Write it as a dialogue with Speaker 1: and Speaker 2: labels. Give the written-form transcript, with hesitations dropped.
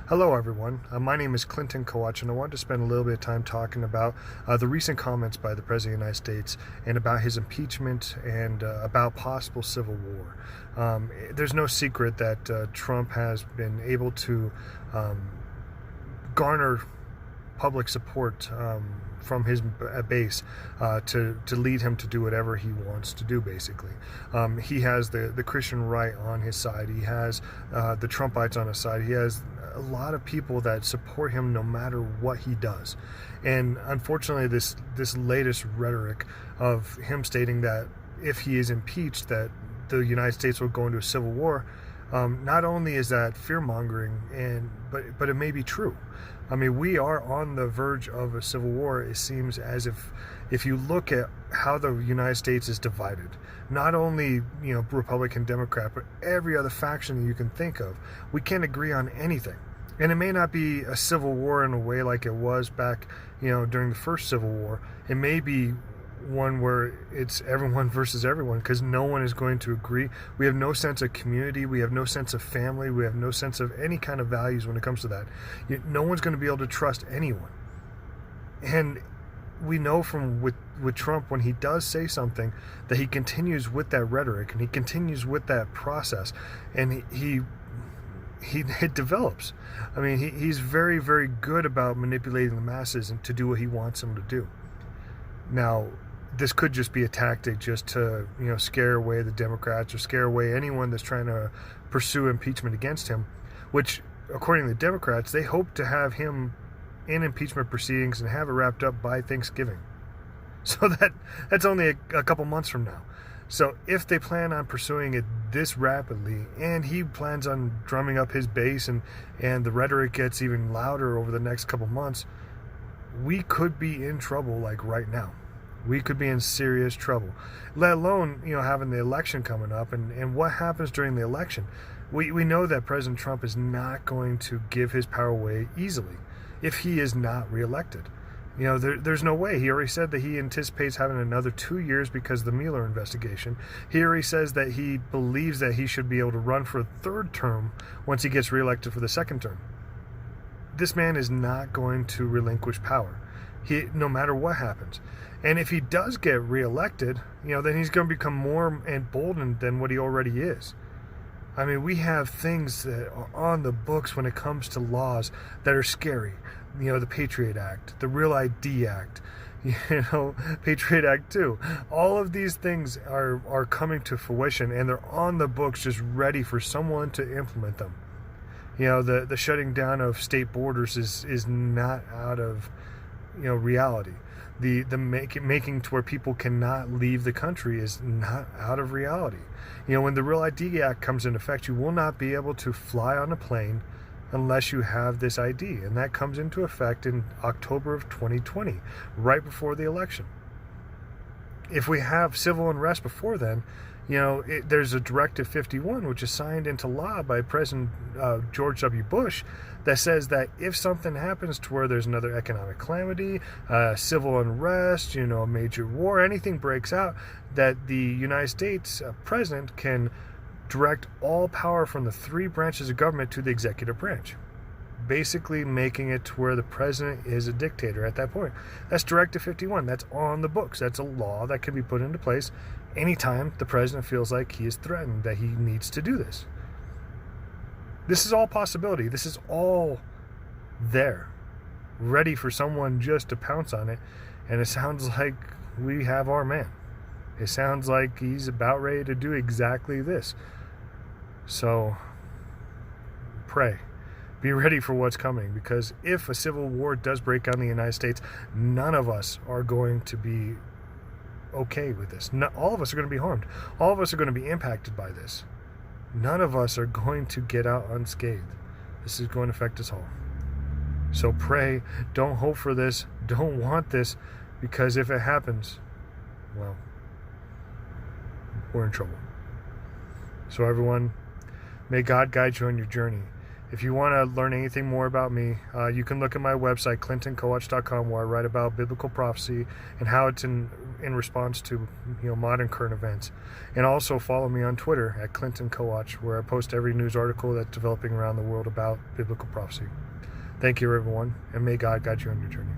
Speaker 1: Hello, everyone. My name is Clinton Kowach, and I wanted to spend a little bit of time talking about the recent comments by the President of the United States and about his impeachment and about possible civil war. There's no secret that Trump has been able to garner public support from his base to lead him to do whatever he wants to do, basically. He has the Christian right on his side. He has the Trumpites on his side. He has a lot of people that support him no matter what he does. And unfortunately, this latest rhetoric of him stating that if he is impeached, that the United States will go into a civil war, not only is that fear-mongering, but it may be true. I mean, we are on the verge of a civil war. It seems as if you look at how the United States is divided, not only Republican, Democrat, but every other faction that you can think of, we can't agree on anything. And it may not be a civil war in a way like it was back, during the first Civil War. It may be one where it's everyone versus everyone, because no one is going to agree. We have no sense of community. We have no sense of family. We have no sense of any kind of values when it comes to that. No one's going to be able to trust anyone. And we know from with Trump, when he does say something, that he continues with that rhetoric and he continues with that process, and it develops. I mean, he's very, very good about manipulating the masses and to do what he wants them to do. Now, this could just be a tactic just to, scare away the Democrats or scare away anyone that's trying to pursue impeachment against him, which, according to the Democrats, they hope to have him in impeachment proceedings and have it wrapped up by Thanksgiving. So that's only a couple months from now. So if they plan on pursuing it this rapidly, and he plans on drumming up his base, and the rhetoric gets even louder over the next couple months, we could be in trouble like right now. We could be in serious trouble, let alone, having the election coming up and what happens during the election. We know that President Trump is not going to give his power away easily if he is not reelected. There's no way. He already said that he anticipates having another 2 years because of the Mueller investigation. He already says that he believes that he should be able to run for a third term once he gets reelected for the second term. This man is not going to relinquish power, no matter what happens. And if he does get reelected, then he's going to become more emboldened than what he already is. I mean, we have things that are on the books when it comes to laws that are scary. The Patriot Act, the Real ID Act, Patriot Act 2. All of these things are coming to fruition, and they're on the books just ready for someone to implement them. The shutting down of state borders is not out of reality. The making to where people cannot leave the country is not out of reality. When the Real ID Act comes into effect, you will not be able to fly on a plane unless you have this ID, and that comes into effect in October of 2020, right before the election. If we have civil unrest before then, there's a Directive 51, which is signed into law by President George W. Bush, that says that if something happens to where there's another economic calamity, civil unrest, a major war, anything breaks out, that the United States president can direct all power from the three branches of government to the executive branch, basically making it to where the president is a dictator at that point. That's Directive 51. That's on the books. That's a law that can be put into place anytime the president feels like he is threatened, that he needs to do this. This is all possibility. This is all there, ready for someone just to pounce on it. And it sounds like we have our man. It sounds like he's about ready to do exactly this. So pray. Be ready for what's coming, because if a civil war does break out in the United States, none of us are going to be okay with this. All of us are going to be harmed. All of us are going to be impacted by this. None of us are going to get out unscathed. This is going to affect us all. So pray. Don't hope for this. Don't want this, because if it happens, well, we're in trouble. So everyone, may God guide you on your journey. If you want to learn anything more about me, you can look at my website, clintoncoach.com, where I write about biblical prophecy and how it's in response to modern current events. And also follow me on Twitter at clintoncoach, where I post every news article that's developing around the world about biblical prophecy. Thank you, everyone, and may God guide you on your journey.